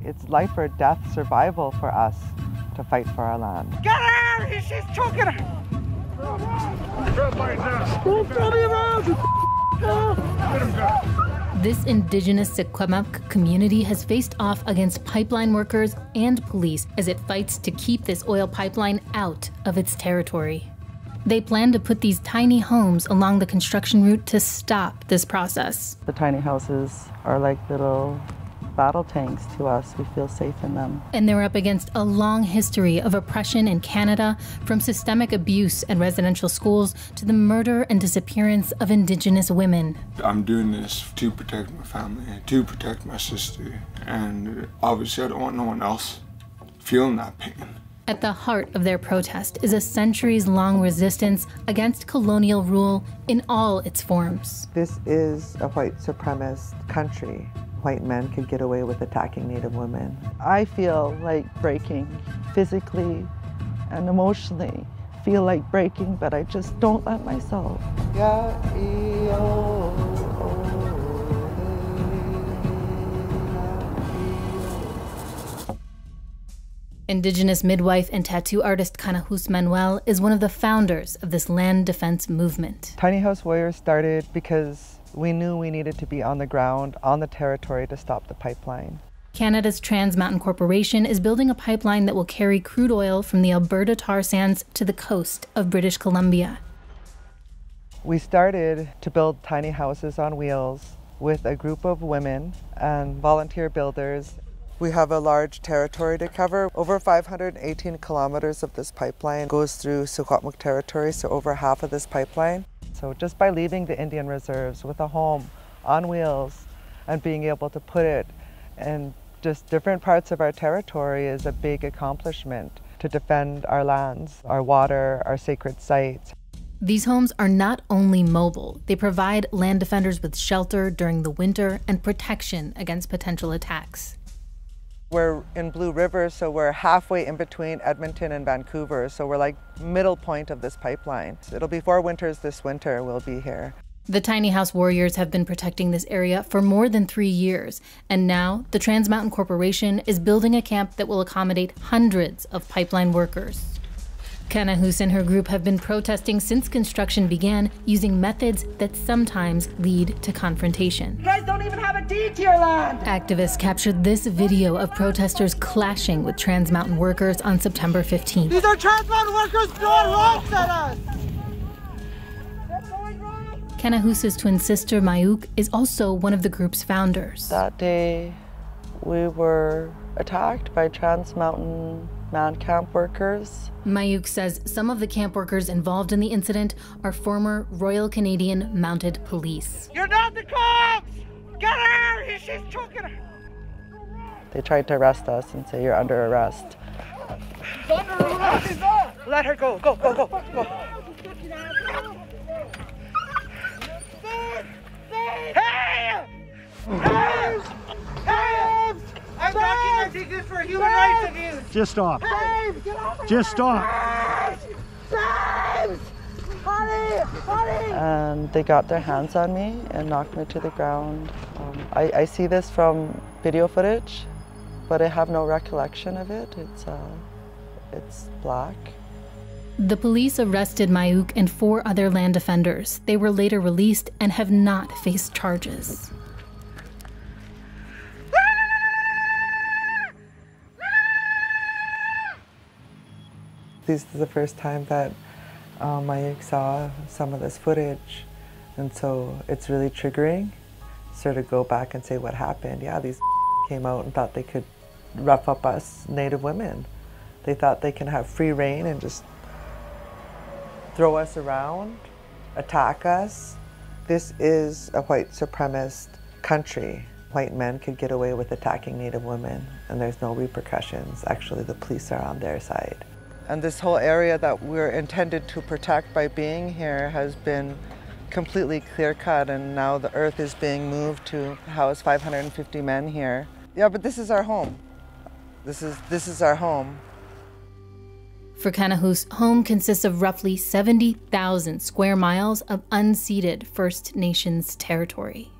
It's life or death survival for us to fight for our land. Get her! She's choking her! This Indigenous Secwepemc community has faced off against pipeline workers and police as it fights to keep this oil pipeline out of its territory. They plan to put these tiny homes along the construction route to stop this process. The tiny houses are like little battle tanks to us. We feel safe in them. And they're up against a long history of oppression in Canada, from systemic abuse at residential schools to the murder and disappearance of Indigenous women. I'm doing this to protect my family, to protect my sister, and obviously I don't want no one else feeling that pain. At the heart of their protest is a centuries-long resistance against colonial rule in all its forms. This is a white supremacist country. White men could get away with attacking Native women. I feel like breaking physically and emotionally. Feel like breaking, but I just don't let myself. Indigenous midwife and tattoo artist Kanahus Manuel is one of the founders of this land defense movement. Tiny House Warriors started because we knew we needed to be on the ground, on the territory to stop the pipeline. Canada's Trans Mountain Corporation is building a pipeline that will carry crude oil from the Alberta tar sands to the coast of British Columbia. We started to build tiny houses on wheels with a group of women and volunteer builders. We have a large territory to cover. Over 518 kilometers of this pipeline goes through Secwepemc territory, so over half of this pipeline. So just by leaving the Indian reserves with a home on wheels and being able to put it in just different parts of our territory is a big accomplishment to defend our lands, our water, our sacred sites. These homes are not only mobile, they provide land defenders with shelter during the winter and protection against potential attacks. We're in Blue River, so we're halfway in between Edmonton and Vancouver, so we're like middle point of this pipeline. It'll be 4 winters this winter we'll be here. The Tiny House Warriors have been protecting this area for more than 3 years, and now the Trans Mountain Corporation is building a camp that will accommodate hundreds of pipeline workers. Kanahus and her group have been protesting since construction began, using methods that sometimes lead to confrontation. You guys don't even have a deed to your land! Activists captured this video of protesters clashing with Trans Mountain workers on September 15th. These are Trans Mountain workers throwing rocks at us! Kanahus's twin sister, Mayuk, is also one of the group's founders. That day, we were attacked by Trans Mountain man camp workers. Mayuk says some of the camp workers involved in the incident are former Royal Canadian Mounted Police. You're not the cops! Get her! She's choking her! They tried to arrest us and say, "You're under arrest." She's under arrest! Let her go, go, go, go, go. Hey! Hey! Hey! I'm talking, I take this for human rights abuse! Just stop. Hey! Just stop. Hey! Honey! Honey! And they got their hands on me and knocked me to the ground. I see this from video footage, but I have no recollection of it. It's black. The police arrested Mayuk and 4 other land defenders. They were later released and have not faced charges. This is the first time that Mayuk saw some of this footage, and so it's really triggering. Sort of go back and say what happened. Yeah, these came out and thought they could rough up us Native women. They thought they can have free reign and just throw us around, attack us. This is a white supremacist country. White men could get away with attacking Native women, and there's no repercussions. Actually, the police are on their side. And this whole area that we're intended to protect by being here has been completely clear-cut, and now the earth is being moved to house 550 men here. Yeah, but this is our home. This is our home. For Kanahus, home consists of roughly 70,000 square miles of unceded First Nations territory.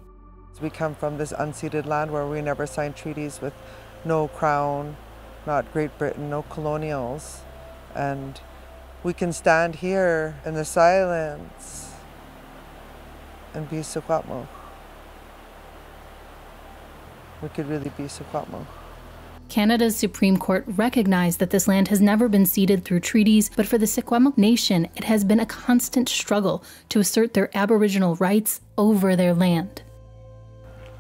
We come from this unceded land where we never signed treaties with no crown, not Great Britain, no colonials. And we can stand here in the silence and be Secwepemc. We could really be Secwepemc. Canada's Supreme Court recognized that this land has never been ceded through treaties, but for the Secwepemc Nation, it has been a constant struggle to assert their Aboriginal rights over their land.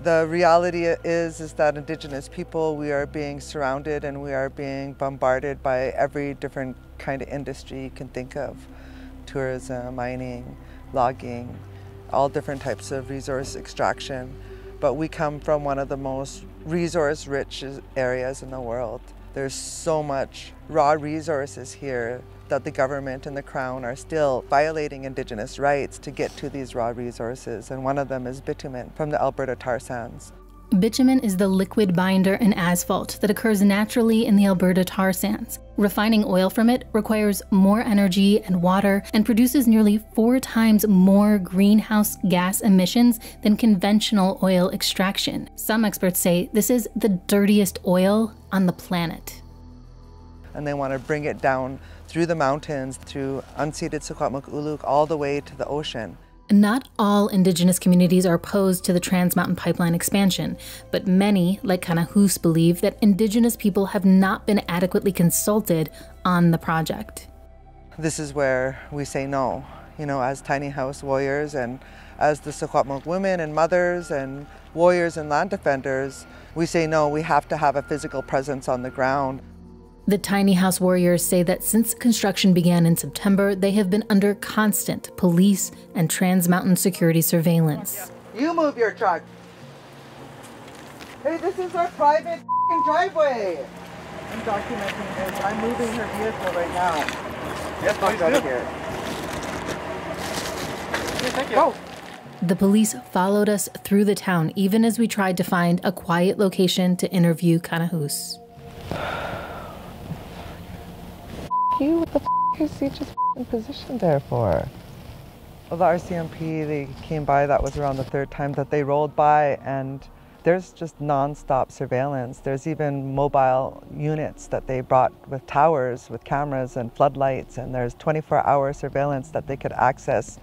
The reality is that Indigenous people, we are being surrounded and we are being bombarded by every different kind of industry you can think of. Tourism, mining, logging, all different types of resource extraction. But we come from one of the most resource-rich areas in the world. There's so much raw resources here that the government and the Crown are still violating Indigenous rights to get to these raw resources, and one of them is bitumen from the Alberta tar sands. Bitumen is the liquid binder in asphalt that occurs naturally in the Alberta tar sands. Refining oil from it requires more energy and water and produces nearly 4 times more greenhouse gas emissions than conventional oil extraction. Some experts say this is the dirtiest oil on the planet. And they want to bring it down through the mountains, through unceded Secwepemcul'ecw, all the way to the ocean. Not all Indigenous communities are opposed to the Trans Mountain Pipeline expansion, but many, like Kanahus, believe that Indigenous people have not been adequately consulted on the project. This is where we say no, you know, as tiny house warriors and as the Secwepemc women and mothers and warriors and land defenders, we say no, we have to have a physical presence on the ground. The tiny house warriors say that since construction began in September, they have been under constant police and Trans Mountain security surveillance. You move your truck. Hey, this is our private driveway. I'm documenting this. I'm moving her vehicle right now. Yes, please out do. of here. Okay, thank you. Go. The police followed us through the town, even as we tried to find a quiet location to interview Kanahus. You, what the is he just positioned there for? Well, the RCMP, they came by, that was around the 3rd time that they rolled by, and there's just non-stop surveillance. There's even mobile units that they brought with towers, with cameras and floodlights, and there's 24-hour surveillance that they could access.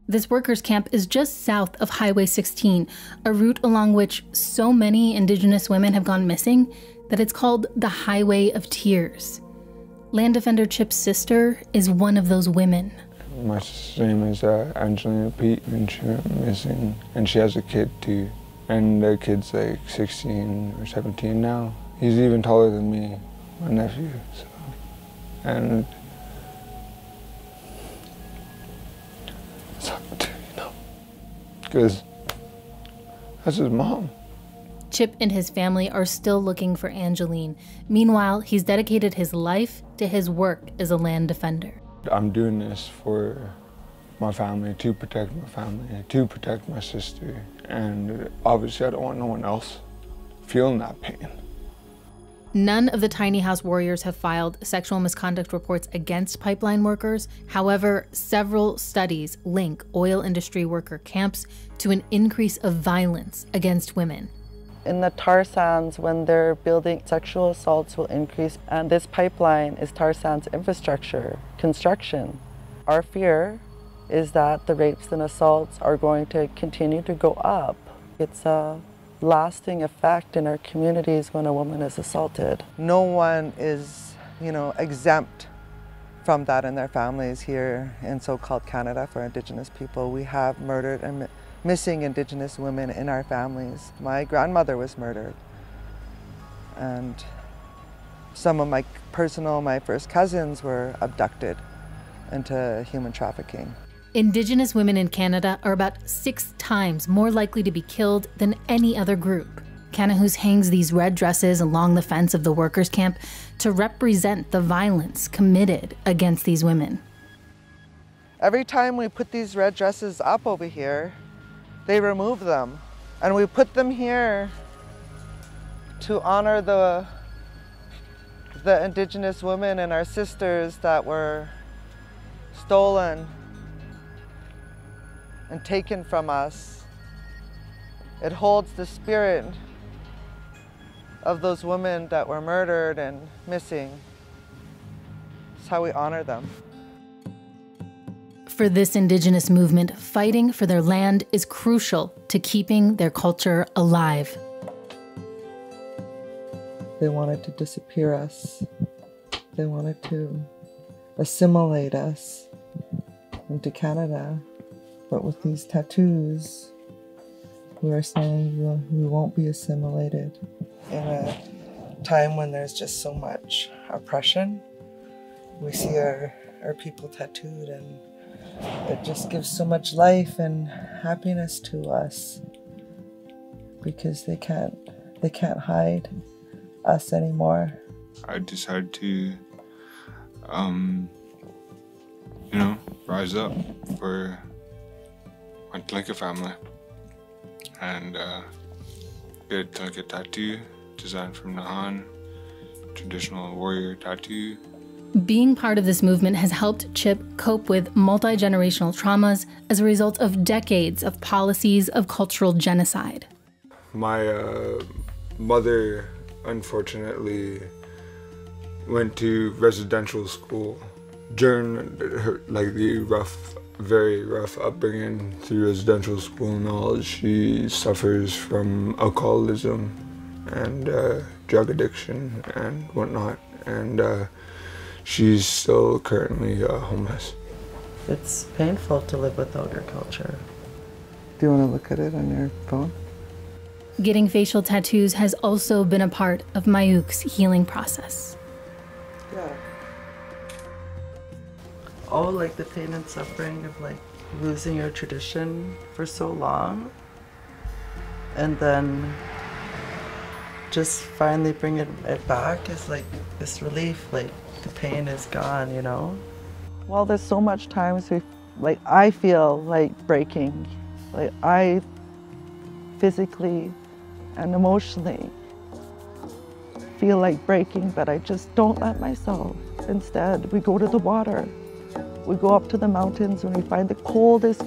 This workers' camp is just south of Highway 16, a route along which so many Indigenous women have gone missing that it's called the Highway of Tears. Land defender Chip's sister is one of those women. My sister's name is Angelina Pete, and she went missing, and she has a kid too. And the kid's like 16 or 17 now. He's even taller than me, my nephew, so. And it's hard to, you know, because that's his mom. Chip and his family are still looking for Angeline. Meanwhile, he's dedicated his life to his work as a land defender. I'm doing this for my family, to protect my family, to protect my sister. And obviously I don't want no one else feeling that pain. None of the tiny house warriors have filed sexual misconduct reports against pipeline workers. However, several studies link oil industry worker camps to an increase of violence against women. In the tar sands, when they're building, sexual assaults will increase, and this pipeline is tar sands infrastructure, construction. Our fear is that the rapes and assaults are going to continue to go up. It's a lasting effect in our communities when a woman is assaulted. No one is, you know, exempt from that in their families here in so-called Canada for Indigenous people. We have murdered and missing Indigenous women in our families. My grandmother was murdered, and some of my first cousins were abducted into human trafficking. Indigenous women in Canada are about 6 times more likely to be killed than any other group. Kanahus hangs these red dresses along the fence of the workers' camp to represent the violence committed against these women. Every time we put these red dresses up over here, they remove them, and we put them here to honor the Indigenous women and our sisters that were stolen and taken from us. It holds the spirit of those women that were murdered and missing. It's how we honor them. For this Indigenous movement, fighting for their land is crucial to keeping their culture alive. They wanted to disappear us. They wanted to assimilate us into Canada. But with these tattoos, we are saying we won't be assimilated. In a time when there's just so much oppression, we see our people tattooed, and it just gives so much life and happiness to us because they can't hide us anymore. I decided to, rise up for my Tlingit family and get a Tlingit tattoo designed from Nahan, traditional warrior tattoo. Being part of this movement has helped Chip cope with multi-generational traumas as a result of decades of policies of cultural genocide. My mother, unfortunately, went to residential school. During her, the very rough upbringing through residential school and all, she suffers from alcoholism and drug addiction and whatnot. And she's still currently homeless. It's painful to live without your culture. Do you want to look at it on your phone? Getting facial tattoos has also been a part of Mayuk's healing process. Yeah. Oh, like the pain and suffering of losing your tradition for so long, and then just finally bringing it back is like this relief, the pain is gone, you know? Well, there's so much times I feel like breaking. I physically and emotionally feel like breaking, but I just don't let myself. Instead, we go to the water. We go up to the mountains and we find the coldest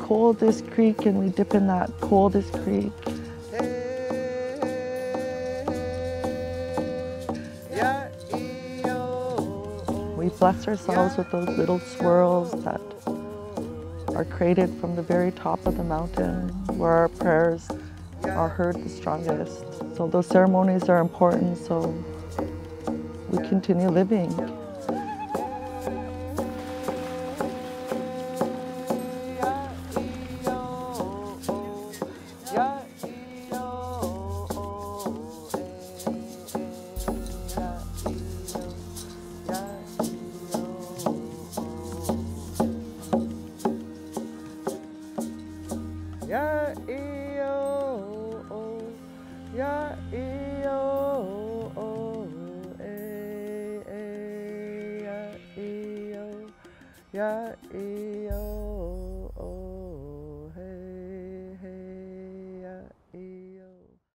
creek, and we dip in that coldest creek. We bless ourselves with those little swirls that are created from the very top of the mountain, where our prayers are heard the strongest. So those ceremonies are important, so we continue living. Yeah,